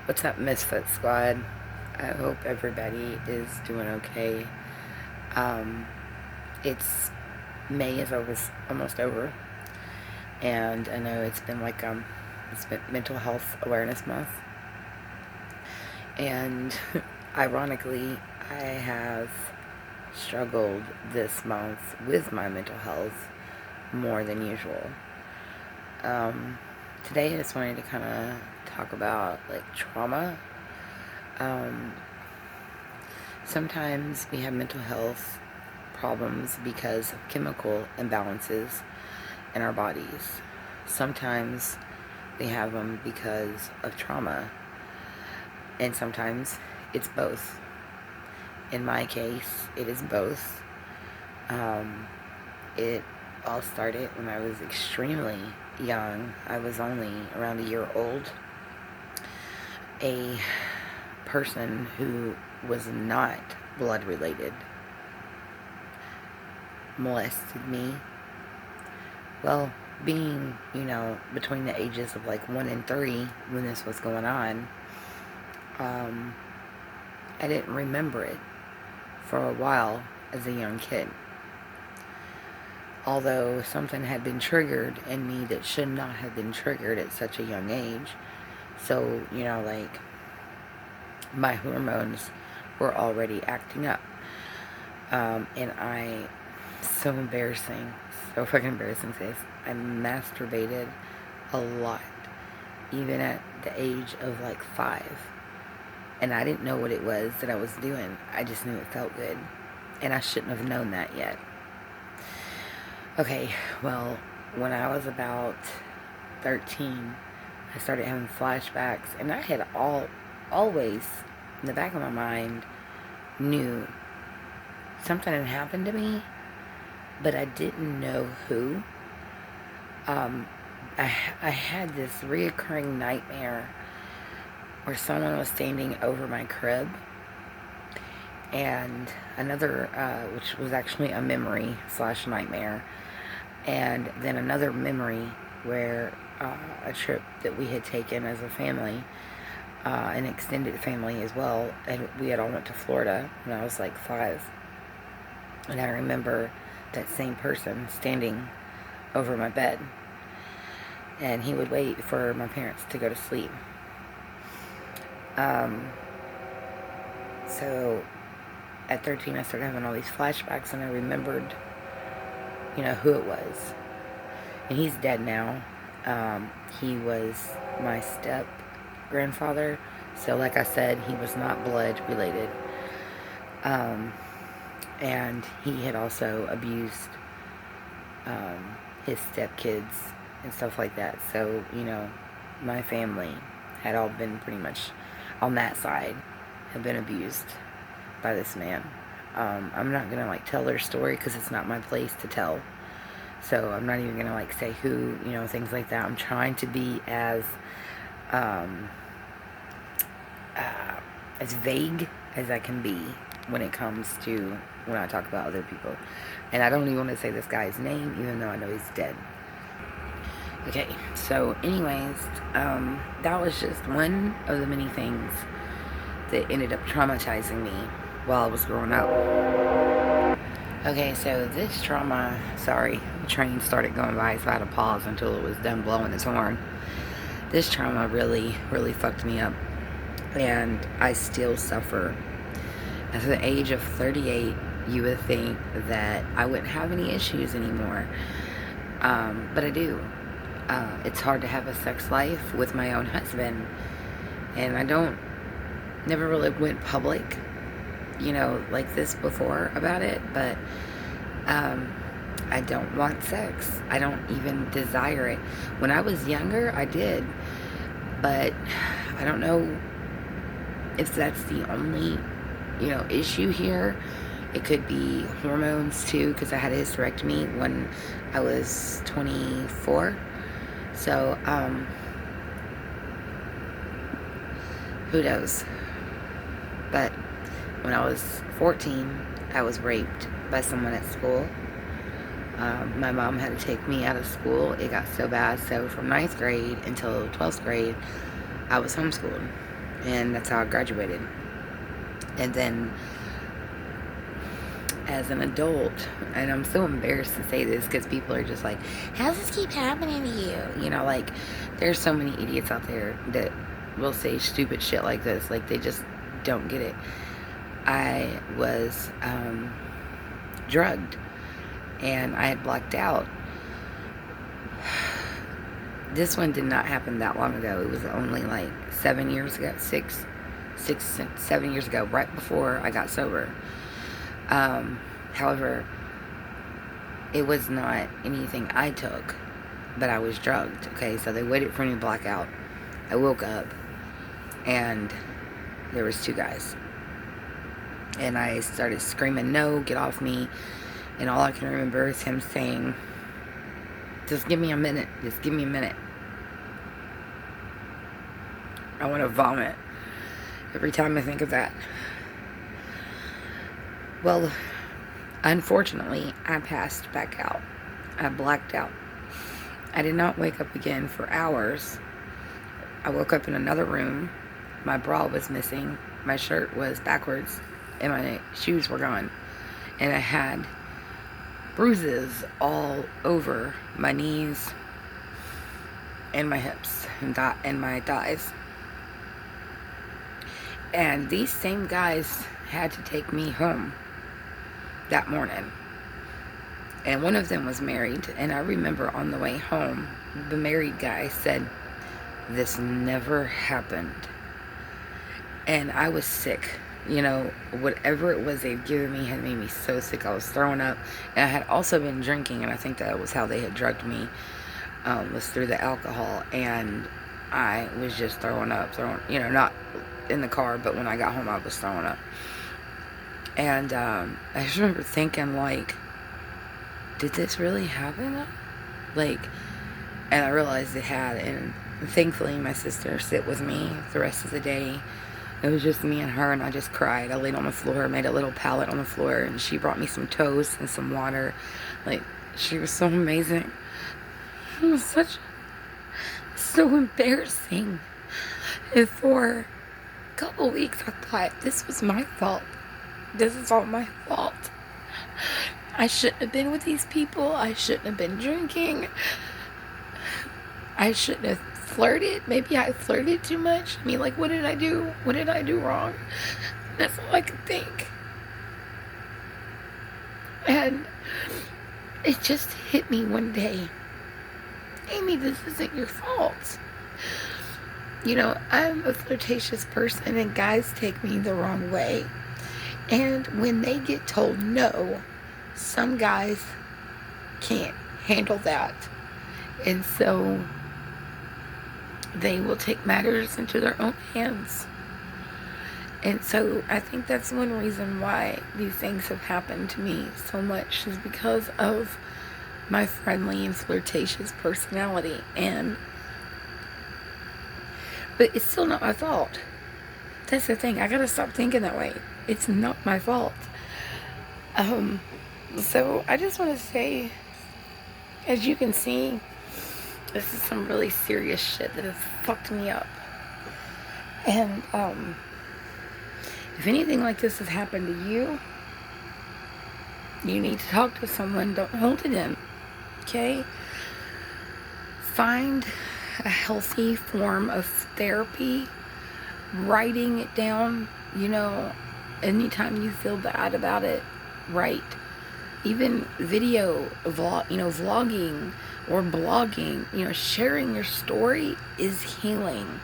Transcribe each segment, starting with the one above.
What's up, Misfit Squad? I hope everybody is doing okay. Um, it's May is almost over, and I know it's been Mental Health Awareness Month, and ironically, I have struggled this month with my mental health more than usual. Um, Today I just wanted to kind of talk about like trauma. Um, Sometimes we have mental health problems because of chemical imbalances in our bodies. Sometimes we have them because of trauma, and sometimes it's both. In my case, it is both. Um, it all started when I was extremely young. I was only around a year old. A person who was not blood related molested me. Well, being, between the ages of like 1 and 3 when this was going on, um, I didn't remember it for a while as a young kid. Although something had been triggered in me that should not have been triggered at such a young age. So, like my hormones were already acting up. So embarrassing, so fucking embarrassing, sis. I masturbated a lot, even at the age of like 5. And I didn't know what it was that I was doing. I just knew it felt good. And I shouldn't have known that yet. Okay, well, when I was about 13, I started having flashbacks. And I had always, in the back of my mind, knew something had happened to me, but I didn't know who. I had this reoccurring nightmare where someone was standing over my crib, and another, which was actually a memory / nightmare, and then another memory where a trip that we had taken as a family, an extended family as well, and we had all went to Florida when I was like 5, and I remember that same person standing over my bed, and he would wait for my parents to go to sleep. So at 13 I started having all these flashbacks, and I remembered, who it was. And he's dead now. He was my step grandfather, so like I said, he was not blood related. And he had also abused his stepkids and stuff like that. So, my family had all been pretty much on that side, have been abused by this man. I'm not gonna like tell their story because it's not my place to tell. So I'm not even gonna like say who, things like that. I'm trying to be as vague as I can be when it comes to when I talk about other people. And I don't even want to say this guy's name, even though I know he's dead. Okay, so anyways, that was just one of the many things that ended up traumatizing me while I was growing up. Okay, so this trauma, sorry, the train started going by, so I had to pause until it was done blowing its horn. This trauma really, really fucked me up, and I still suffer. At the age of 38, you would think that I wouldn't have any issues anymore, but I do. It's hard to have a sex life with my own husband, and never really went public, like this before about it, but I don't want sex. I don't even desire it. When I was younger, I did, but I don't know if that's the only, issue here. It could be hormones too, because I had a hysterectomy when I was 24. So, who knows? But when I was 14, I was raped by someone at school. My mom had to take me out of school. It got so bad. So from 9th grade until 12th grade, I was homeschooled, and that's how I graduated. And then as an adult, and I'm so embarrassed to say this because people are just like, how does this keep happening to you? You know, like, there's so many idiots out there that will say stupid shit like this. Like, they just don't get it. I was drugged, and I had blacked out. This one did not happen that long ago. It was only like 7 years ago, 7 years ago, right before I got sober. However, it was not anything I took, but I was drugged. Okay, so they waited for me to black out. I woke up, and there was 2 guys. And I started screaming, no, get off me. And all I can remember is him saying, just give me a minute. Just give me a minute. I want to vomit every time I think of that. Well, unfortunately, I passed back out. I blacked out. I did not wake up again for hours. I woke up in another room. My bra was missing. My shirt was backwards. And my shoes were gone. And I had bruises all over my knees and my hips and my thighs. And these same guys had to take me home that morning. And one of them was married. And I remember on the way home, the married guy said, this never happened. And I was sick. You know, whatever it was they'd given me had made me so sick. I was throwing up. And I had also been drinking, and I think that was how they had drugged me, was through the alcohol. And I was just throwing up, you know, not in the car, but when I got home, I was throwing up. And I just remember thinking, like, did this really happen? Like, and I realized it had. And thankfully, my sister sit with me the rest of the day. It was just me and her, and I just cried. I laid on the floor, made a little pallet on the floor, and she brought me some toast and some water. Like, she was so amazing. It was so embarrassing. And for a couple weeks, I thought, this was my fault. This is all my fault. I shouldn't have been with these people. I shouldn't have been drinking. I shouldn't have flirted. Maybe I flirted too much. I mean, like, what did I do? What did I do wrong? That's all I could think. And it just hit me one day. Amy, this isn't your fault. You know, I'm a flirtatious person, and guys take me the wrong way. And when they get told no, some guys can't handle that. And so they will take matters into their own hands. And so I think that's one reason why these things have happened to me so much, is because of my friendly and flirtatious personality. But it's still not my fault. That's the thing. I gotta stop thinking that way. It's not my fault. So I just want to say, as you can see, this is some really serious shit that has fucked me up. And if anything like this has happened to you, you need to talk to someone. Don't hold it in. Okay? Find a healthy form of therapy. Writing it down, you know, anytime you feel bad about it, write. Even vlogging or blogging, you know, sharing your story is healing.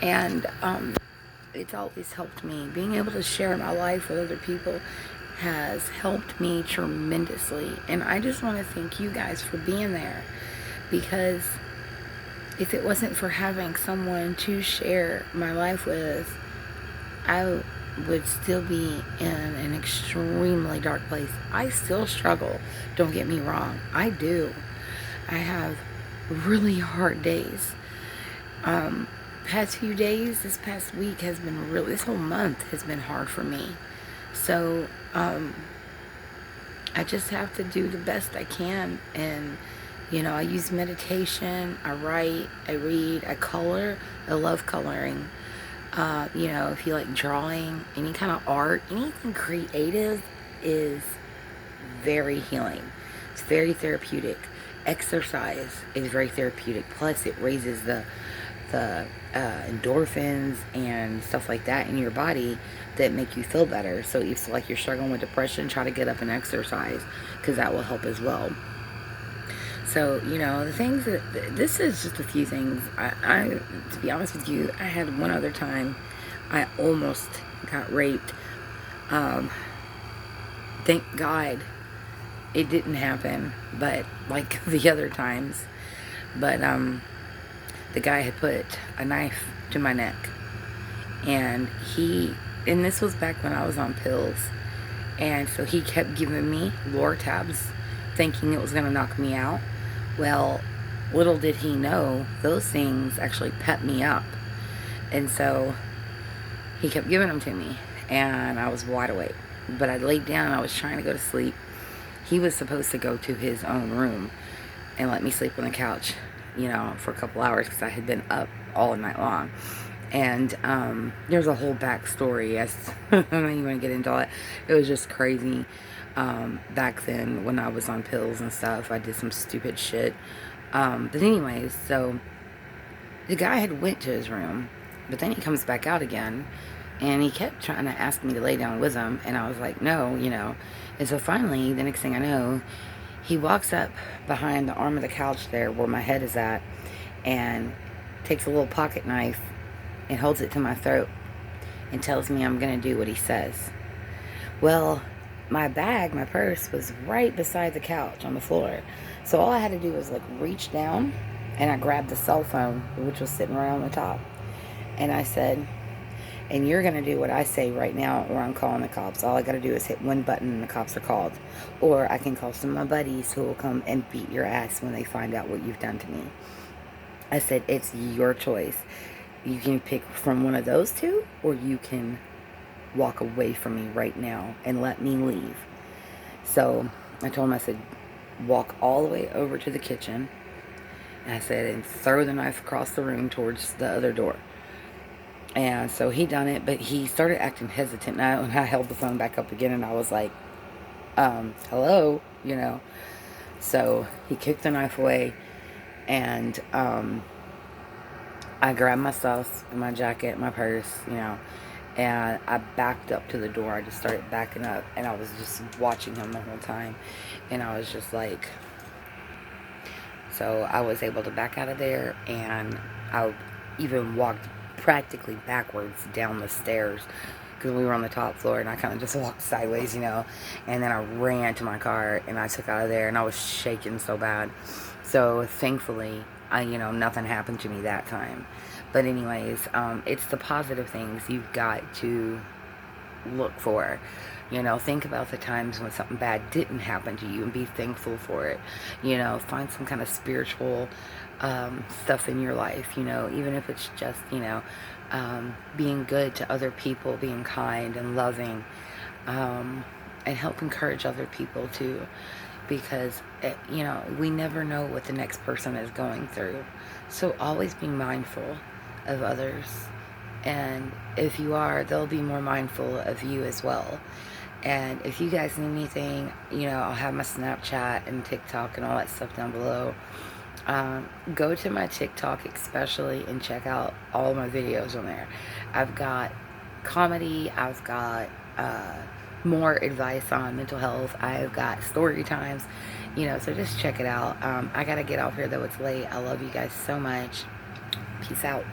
And it's always helped me. Being able to share my life with other people has helped me tremendously. And I just want to thank you guys for being there, because if it wasn't for having someone to share my life with, I would still be in an extremely dark place. I still struggle. Don't get me wrong. I do. I have really hard days. Past few days, this past week has been this whole month has been hard for me. So, I just have to do the best I can and, You know, I use meditation, I write, I read, I color. I love coloring. You know, if you like drawing, any kind of art, anything creative is very healing. It's very therapeutic. Exercise is very therapeutic. Plus, it raises the endorphins and stuff like that in your body that make you feel better. So if like you're struggling with depression, try to get up and exercise, because that will help as well. So, you know, the things that, this is just a few things. To be honest with you, I had one other time I almost got raped. Thank God it didn't happen, but like the other times. But the guy had put a knife to my neck, and this was back when I was on pills, and so he kept giving me Lortabs, thinking it was going to knock me out. Well, little did he know, those things actually pep me up. And so he kept giving them to me, and I was wide awake. But I laid down, I was trying to go to sleep. He was supposed to go to his own room and let me sleep on the couch, you know, for a couple hours, because I had been up all night long. And there's a whole backstory. I don't even want to get into it. It was just crazy. Back then, when I was on pills and stuff, I did some stupid shit. But anyways, so the guy had went to his room, but then he comes back out again, and he kept trying to ask me to lay down with him, and I was like, no, you know. And so finally, the next thing I know, he walks up behind the arm of the couch there where my head is at, and takes a little pocket knife and holds it to my throat and tells me I'm going to do what he says. Well, my bag, my purse, was right beside the couch on the floor. So all I had to do was like reach down, and I grabbed the cell phone, which was sitting right on the top. And I said, and you're going to do what I say right now, or I'm calling the cops. All I got to do is hit one button and the cops are called. Or I can call some of my buddies who will come and beat your ass when they find out what you've done to me. I said, it's your choice. You can pick from one of those two, or you can walk away from me right now and let me leave. So I told him, I said, walk all the way over to the kitchen. And I said, and throw the knife across the room towards the other door. And so he done it, but he started acting hesitant. And I held the phone back up again, and I was like, hello, you know. So he kicked the knife away, and I grabbed my stuff, my jacket, my purse, you know, and I backed up to the door. I just started backing up, and I was just watching him the whole time, and I was just like, so I was able to back out of there, and I even walked practically backwards down the stairs, because we were on the top floor, and I kind of just walked sideways, you know, and then I ran to my car, and I took out of there, and I was shaking so bad. So thankfully, you know, nothing happened to me that time. But anyways, it's the positive things you've got to look for. You know, think about the times when something bad didn't happen to you and be thankful for it. You know, find some kind of spiritual stuff in your life, you know, even if it's just, you know, being good to other people, being kind and loving, and help encourage other people too, because, you know, we never know what the next person is going through. So always be mindful of others, and if you are, they'll be more mindful of you as well. And if you guys need anything, you know, I'll have my Snapchat and TikTok and all that stuff down below. Go to my TikTok especially and check out all my videos on there. I've got comedy, I've got more advice on mental health, I've got story times, you know, so just check it out. I gotta get off here though, it's late. I love you guys so much. Peace out.